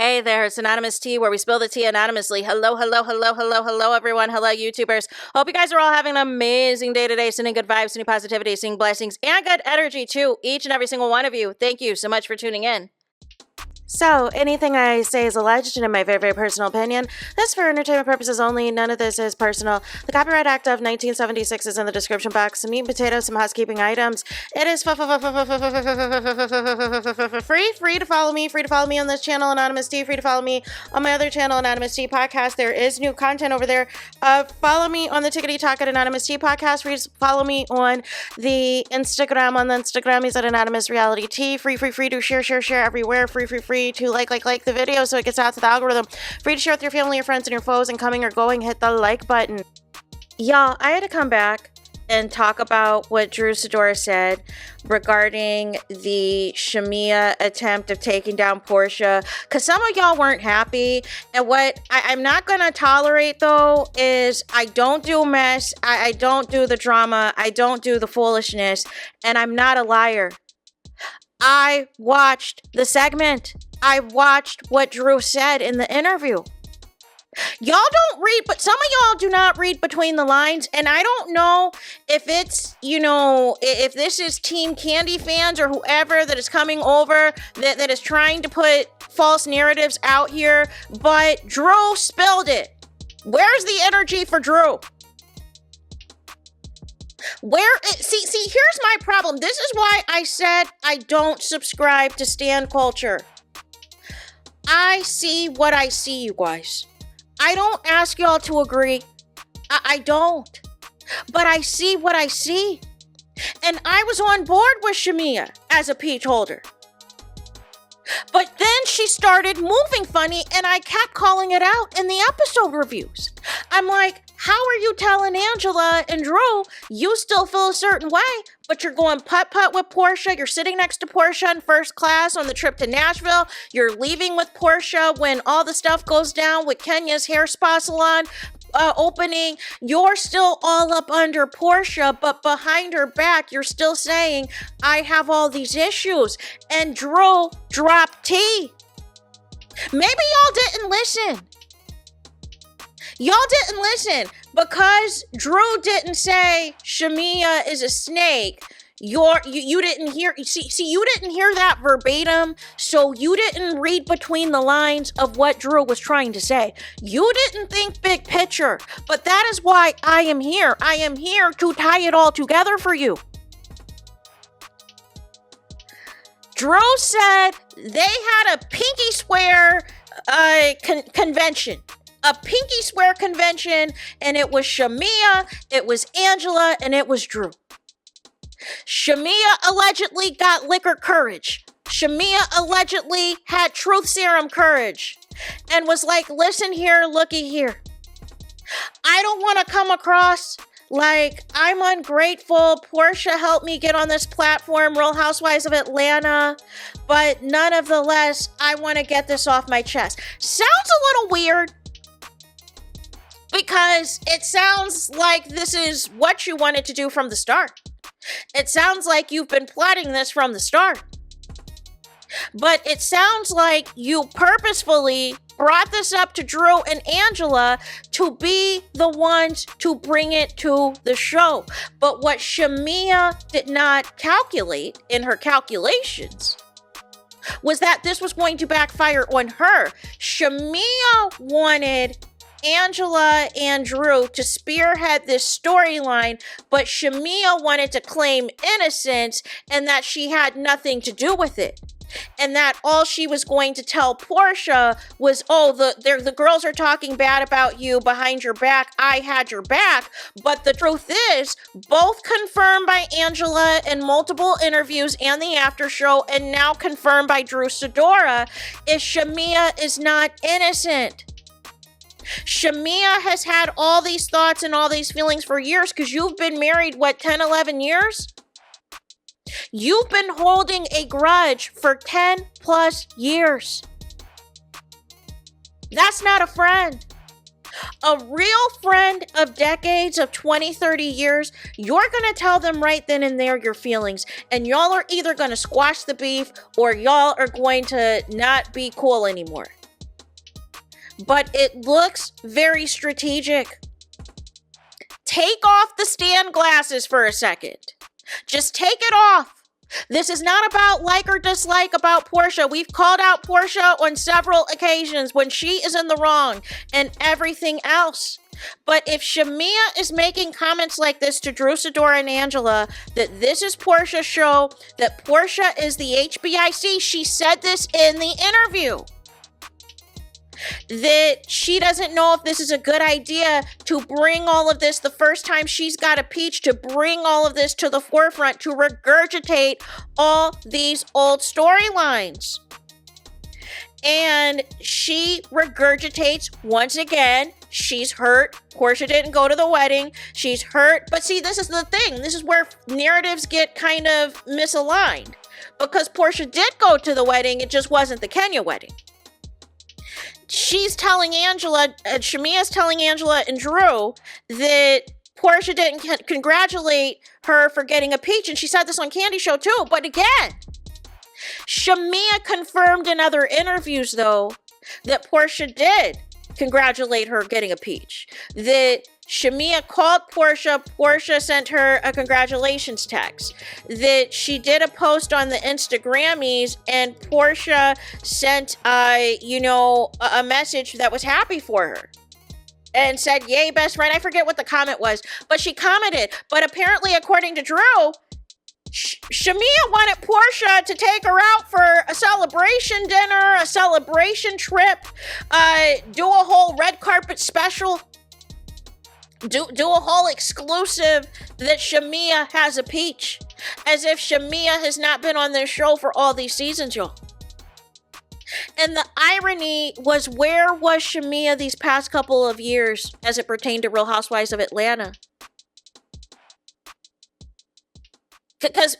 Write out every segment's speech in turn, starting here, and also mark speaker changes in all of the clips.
Speaker 1: Hey there, it's Anonymous Tea, where we spill the tea anonymously. Hello, everyone. Hello, YouTubers. Hope you guys are all having an amazing day today, sending good vibes, sending positivity, sending blessings, and good energy to each and every single one of you. Thank you so much for tuning in. So, anything I say is alleged and in my very, very personal opinion. This is for entertainment purposes only. None of this is personal. The Copyright Act of 1976 is in the description box. Some meat and potatoes, some housekeeping items. It is free to follow me. Free to follow me on this channel, Anonymous Tea. Free to follow me on my other channel, Anonymous Tea Podcast. There is new content over there. Follow me on the Tickety Talk at Anonymous Tea Podcast. Free to follow me on the Instagram. On the Instagram, he's at Anonymous Reality Tea. Free to share everywhere. Free to like the video so it gets out to the algorithm. Free to share with your family, your friends, and your foes, and coming or going, hit the like button. Y'all, I had to come back and talk about what Drew Sidora said regarding the SHAMEA attempt of taking down Portia, because some of y'all weren't happy. And what I'm not going to tolerate, though, is I don't do mess, I don't do the drama, I don't do the foolishness, and I'm not a liar. I watched the segment. I watched what Drew said in the interview. Y'all don't read, but some of y'all do not read between the lines, and I don't know if it's, if this is Team Candy fans or whoever that is coming over that is trying to put false narratives out here, but Drew spilled it. Where's the energy for Drew? See, here's my problem. This is why I said I don't subscribe to stan culture. I see what I see, you guys. I don't ask y'all to agree. I don't. But I see what I see. And I was on board with SHAMEA as a peach holder. But then she started moving funny, and I kept calling it out in the episode reviews. I'm like, how are you telling Angela and Drew you still feel a certain way, but you're going putt-putt with Portia, you're sitting next to Portia in first class on the trip to Nashville, you're leaving with Portia when all the stuff goes down with Kenya's hair spa salon opening, you're still all up under Portia, but behind her back, you're still saying, I have all these issues, and Drew dropped tea. Maybe y'all didn't listen. Y'all didn't listen because Drew didn't say SHAMEA is a snake. You didn't hear. See, you didn't hear that verbatim, so you didn't read between the lines of what Drew was trying to say. You didn't think big picture, but that is why I am here. I am here to tie it all together for you. Drew said they had a pinky swear convention. A pinky swear convention, and it was SHAMEA, it was Angela, and it was Drew. SHAMEA allegedly got liquor courage. SHAMEA allegedly had truth serum courage and was like, listen here, looky here. I don't want to come across like I'm ungrateful. Portia helped me get on this platform, Real Housewives of Atlanta, but nonetheless, I want to get this off my chest. Sounds a little weird. Because it sounds like this is what you wanted to do from the start. It sounds like you've been plotting this from the start. But it sounds like you purposefully brought this up to Drew and Angela to be the ones to bring it to the show. But what SHAMEA did not calculate in her calculations was that this was going to backfire on her. SHAMEA wanted Angela and Drew to spearhead this storyline, but SHAMEA wanted to claim innocence and that she had nothing to do with it. And that all she was going to tell Portia was, oh, the girls are talking bad about you behind your back. I had your back. But the truth is, both confirmed by Angela in multiple interviews and the after show, and now confirmed by Drew Sidora, is SHAMEA is not innocent. SHAMEA has had all these thoughts and all these feelings for years because you've been married, 10, 11 years? You've been holding a grudge for 10 plus years. That's not a friend. A real friend of decades, of 20, 30 years, you're going to tell them right then and there your feelings. And y'all are either going to squash the beef or y'all are going to not be cool anymore. but it looks very strategic. Take off the stand glasses for a second. Just take it off. This is not about like or dislike about Porsha. We've called out Porsha on several occasions when she is in the wrong and everything else. But if SHAMEA is making comments like this to Drew Sidora and Angela, that this is Porsha's show, that Porsha is the HBIC, she said this in the interview, that she doesn't know if this is a good idea to bring all of this the first time she's got a peach, to bring all of this to the forefront, to regurgitate all these old storylines. And she regurgitates once again. She's hurt. Porsha didn't go to the wedding. She's hurt. But see, this is the thing. This is where narratives get kind of misaligned. Because Porsha did go to the wedding. It just wasn't the Kenya wedding. She's telling Angela, SHAMEA's telling Angela and Drew that Porsha didn't congratulate her for getting a peach. And she said this on Candy Show too. But again, SHAMEA confirmed in other interviews, though, that Porsha did congratulate her getting a peach. That SHAMEA called Porsha. Porsha sent her a congratulations text. That she did a post on the Instagrammies and Porsha sent, a message that was happy for her. And said, yay, best friend. I forget what the comment was, but she commented. But apparently, according to Drew, SHAMEA wanted Porsha to take her out for a celebration dinner, a celebration trip, do a whole red carpet special, do a whole exclusive that SHAMEA has a peach. As if SHAMEA has not been on this show for all these seasons, y'all. And the irony was, where was SHAMEA these past couple of years as it pertained to Real Housewives of Atlanta? Because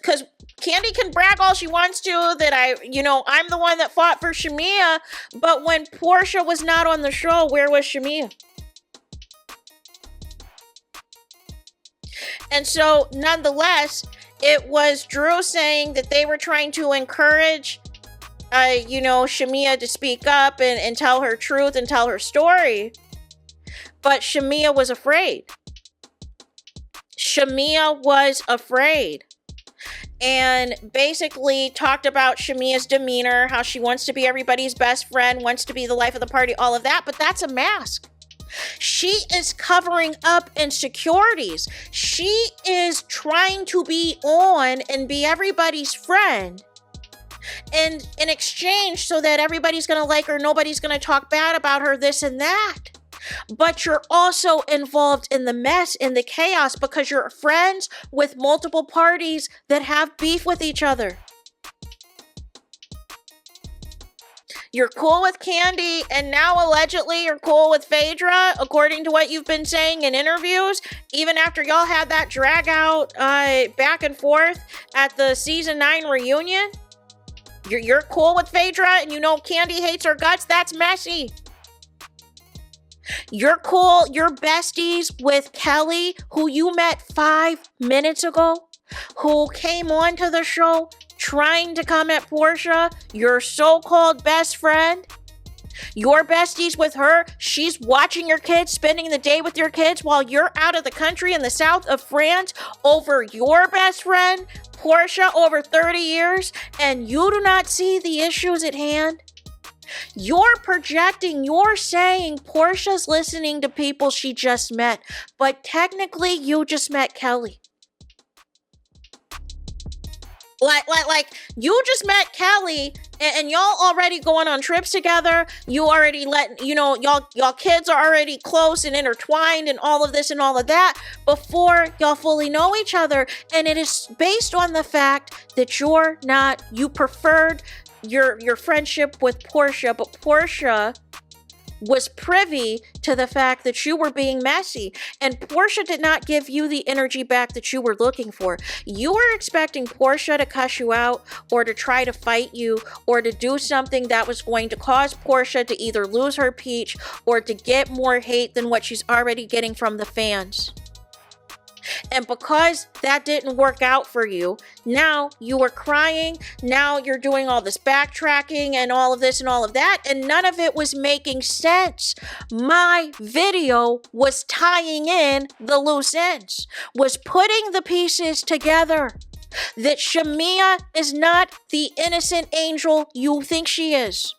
Speaker 1: Candy can brag all she wants to that I'm the one that fought for SHAMEA, but when Porsha was not on the show, where was SHAMEA? And so, nonetheless, it was Drew saying that they were trying to encourage, SHAMEA to speak up and tell her truth and tell her story. But SHAMEA was afraid. SHAMEA was afraid. And basically talked about SHAMEA's demeanor, how she wants to be everybody's best friend, wants to be the life of the party, all of that. But that's a mask. She is covering up insecurities. She is trying to be on and be everybody's friend. And in exchange so that everybody's going to like her, nobody's going to talk bad about her, this and that. But you're also involved in the mess, in the chaos, because you're friends with multiple parties that have beef with each other. You're cool with Candy, and now allegedly you're cool with Phaedra, according to what you've been saying in interviews, even after y'all had that drag out back and forth at the season 9 reunion. You're cool with Phaedra, and Candy hates her guts. That's messy. You're cool, you're besties with Kelly, who you met 5 minutes ago, who came onto the show trying to come at Porsha, your so-called best friend. You're besties with her. She's watching your kids, spending the day with your kids while you're out of the country in the south of France over your best friend, Porsha, over 30 years, and you do not see the issues at hand. You're projecting, you're saying Porsha's listening to people she just met, but technically you just met Kelly. Like you just met Kelly and y'all already going on trips together. You already y'all kids are already close and intertwined and all of this and all of that before y'all fully know each other. And it is based on the fact that you preferred your friendship with Porsha, but Porsha was privy to the fact that you were being messy, and Porsha did not give you the energy back that you were looking for. You were expecting Porsha to cuss you out or to try to fight you or to do something that was going to cause Porsha to either lose her peach or to get more hate than what she's already getting from the fans. And because that didn't work out for you, now you were crying, now you're doing all this backtracking and all of this and all of that, and none of it was making sense. My video was tying in the loose ends, was putting the pieces together. That SHAMEA is not the innocent angel you think she is.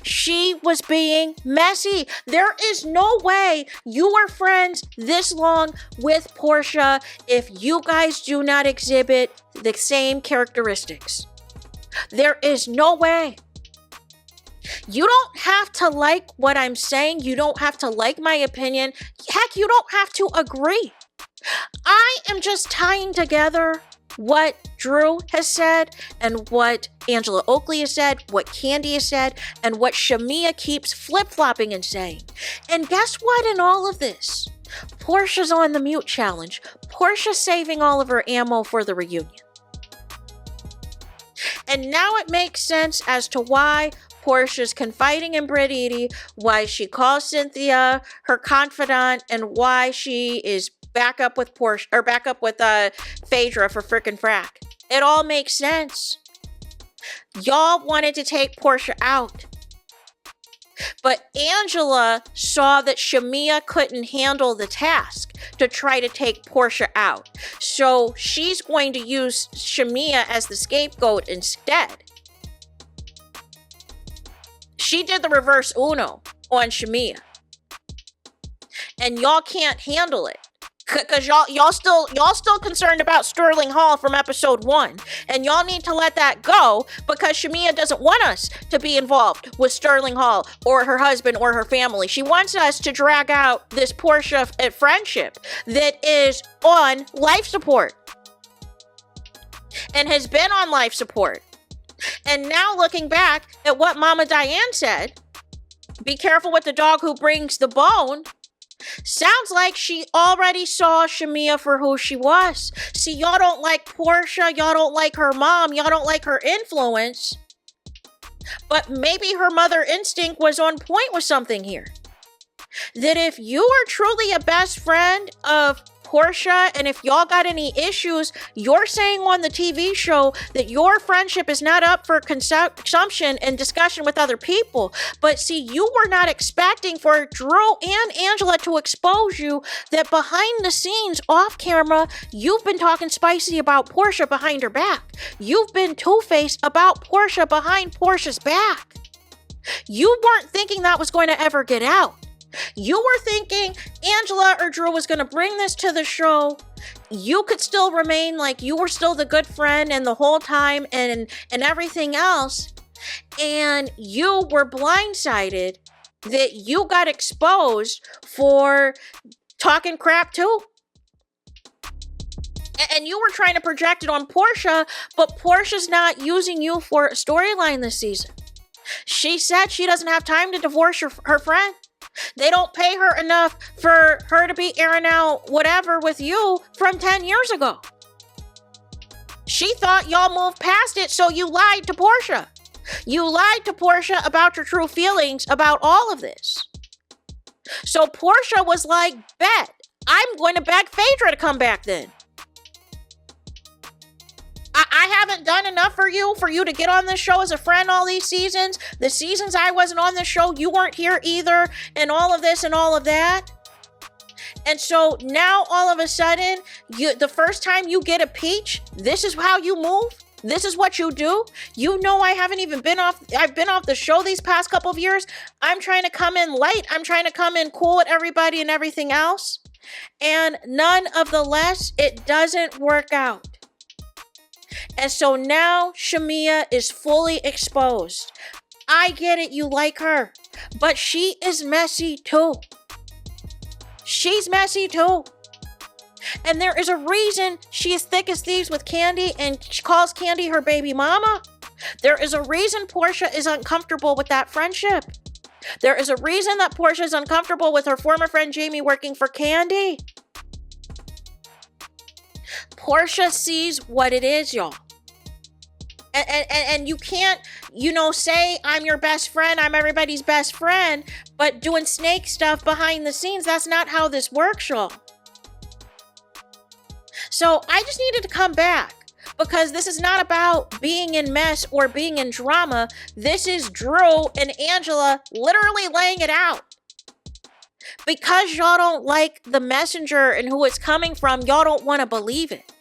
Speaker 1: She was being messy. There is no way you were friends this long with Portia if you guys do not exhibit the same characteristics. There is no way. You don't have to like what I'm saying. You don't have to like my opinion. Heck, you don't have to agree. I am just tying together what Drew has said and what Angela Oakley has said, what Candy has said, and what SHAMEA keeps flip-flopping and saying. And guess what in all of this? Portia's on the mute challenge. Portia's saving all of her ammo for the reunion. And now it makes sense as to why Portia's confiding in Britt Eady, why she calls Cynthia her confidant, and why she is back up with Portia, or back up with Phaedra for frickin' frack. It all makes sense. Y'all wanted to take Portia out. But Angela saw that SHAMEA couldn't handle the task to try to take Portia out. So she's going to use SHAMEA as the scapegoat instead. She did the reverse Uno on SHAMEA. And y'all can't handle it. Because y'all still concerned about Sterling Hall from episode 1. And y'all need to let that go because SHAMEA doesn't want us to be involved with Sterling Hall or her husband or her family. She wants us to drag out this Portia friendship that is on life support and has been on life support. And now looking back at what Mama Diane said, be careful with the dog who brings the bone. Sounds like she already saw SHAMEA for who she was. See, y'all don't like Portia, y'all don't like her mom, y'all don't like her influence. But maybe her mother instinct was on point with something here. That if you are truly a best friend of Portia, and if y'all got any issues, you're saying on the TV show that your friendship is not up for consumption and discussion with other people. But see, you were not expecting for Drew and Angela to expose you that behind the scenes, off camera, you've been talking spicy about Portia behind her back. You've been two-faced about Portia behind Portia's back. You weren't thinking that was going to ever get out. You were thinking Angela or Drew was going to bring this to the show. You could still remain like you were still the good friend and the whole time and everything else. And you were blindsided that you got exposed for talking crap too. And you were trying to project it on Portia, but Portia's not using you for a storyline this season. She said she doesn't have time to divorce her friend. They don't pay her enough for her to be airing out whatever with you from 10 years ago. She thought y'all moved past it, so you lied to Portia. You lied to Portia about your true feelings about all of this. So Portia was like, bet, I'm going to beg Phaedra to come back then. I haven't done enough for you to get on this show as a friend all these seasons. The seasons I wasn't on this show, you weren't here either, and all of this and all of that. And so now all of a sudden, the first time you get a peach, this is how you move? This is what you do? You know I've been off the show these past couple of years. I'm trying to come in light. I'm trying to come in cool with everybody and everything else. And none of the less, it doesn't work out. And so now SHAMEA is fully exposed. I get it, you like her, but she is messy too. She's messy too. And there is a reason she is thick as thieves with Candy and she calls Candy her baby mama. There is a reason Portia is uncomfortable with that friendship. There is a reason that Portia is uncomfortable with her former friend Jamie working for Candy. Portia sees what it is, y'all. And you can't, say I'm your best friend, I'm everybody's best friend, but doing snake stuff behind the scenes, that's not how this works, y'all. So I just needed to come back because this is not about being in mess or being in drama. This is Drew and Angela literally laying it out. Because y'all don't like the messenger and who it's coming from, y'all don't want to believe it.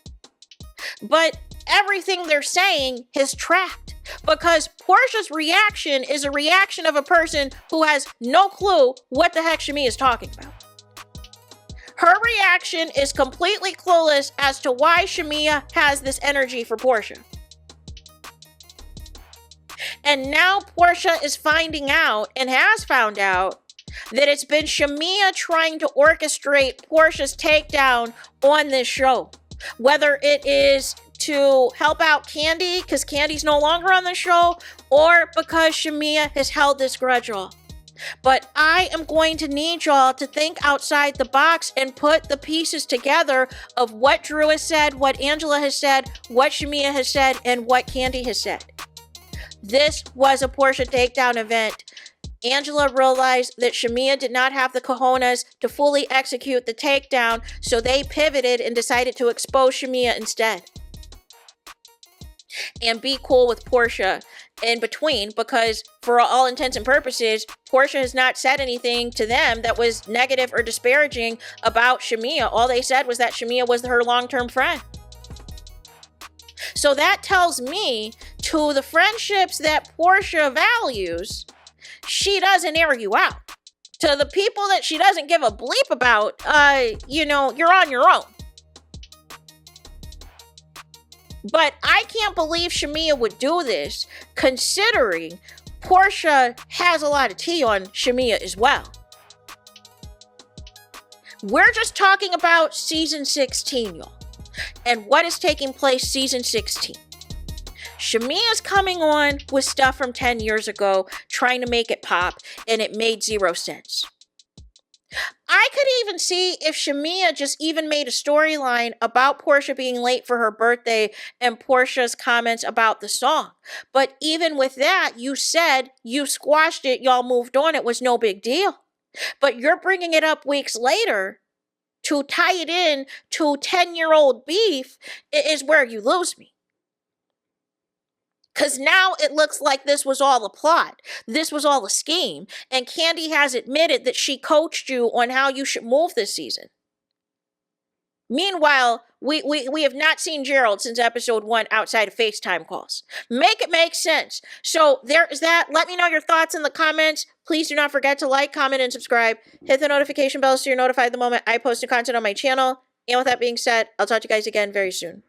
Speaker 1: But everything they're saying is tracked because Portia's reaction is a reaction of a person who has no clue what the heck SHAMEA is talking about. Her reaction is completely clueless as to why SHAMEA has this energy for Portia. And now Portia is finding out and has found out that it's been SHAMEA trying to orchestrate Portia's takedown on this show. Whether it is to help out Candy, because Candy's no longer on the show, or because SHAMEA has held this grudge off. But I am going to need y'all to think outside the box and put the pieces together of what Drew has said, what Angela has said, what SHAMEA has said, and what Candy has said. This was a Portia takedown event. Angela realized that SHAMEA did not have the cojones to fully execute the takedown, so they pivoted and decided to expose SHAMEA instead. And be cool with Portia in between, because for all intents and purposes, Portia has not said anything to them that was negative or disparaging about SHAMEA. All they said was that SHAMEA was her long-term friend. So that tells me, to the friendships that Portia values, she doesn't air you out. To the people that she doesn't give a bleep about, you're on your own. But I can't believe SHAMEA would do this, considering Portia has a lot of tea on SHAMEA as well. We're just talking about season 16, y'all, and what is taking place season 16. SHAMEA's coming on with stuff from 10 years ago, trying to make it pop, and it made 0 sense. I could even see if SHAMEA just even made a storyline about Portia being late for her birthday and Portia's comments about the song. But even with that, you said you squashed it, y'all moved on, it was no big deal. But you're bringing it up weeks later to tie it in to 10-year-old beef is where you lose me. Because now it looks like this was all a plot. This was all a scheme. And Candy has admitted that she coached you on how you should move this season. Meanwhile, we have not seen Gerald since episode 1 outside of FaceTime calls. Make it make sense. So there is that. Let me know your thoughts in the comments. Please do not forget to like, comment, and subscribe. Hit the notification bell so you're notified the moment I post new content on my channel. And with that being said, I'll talk to you guys again very soon.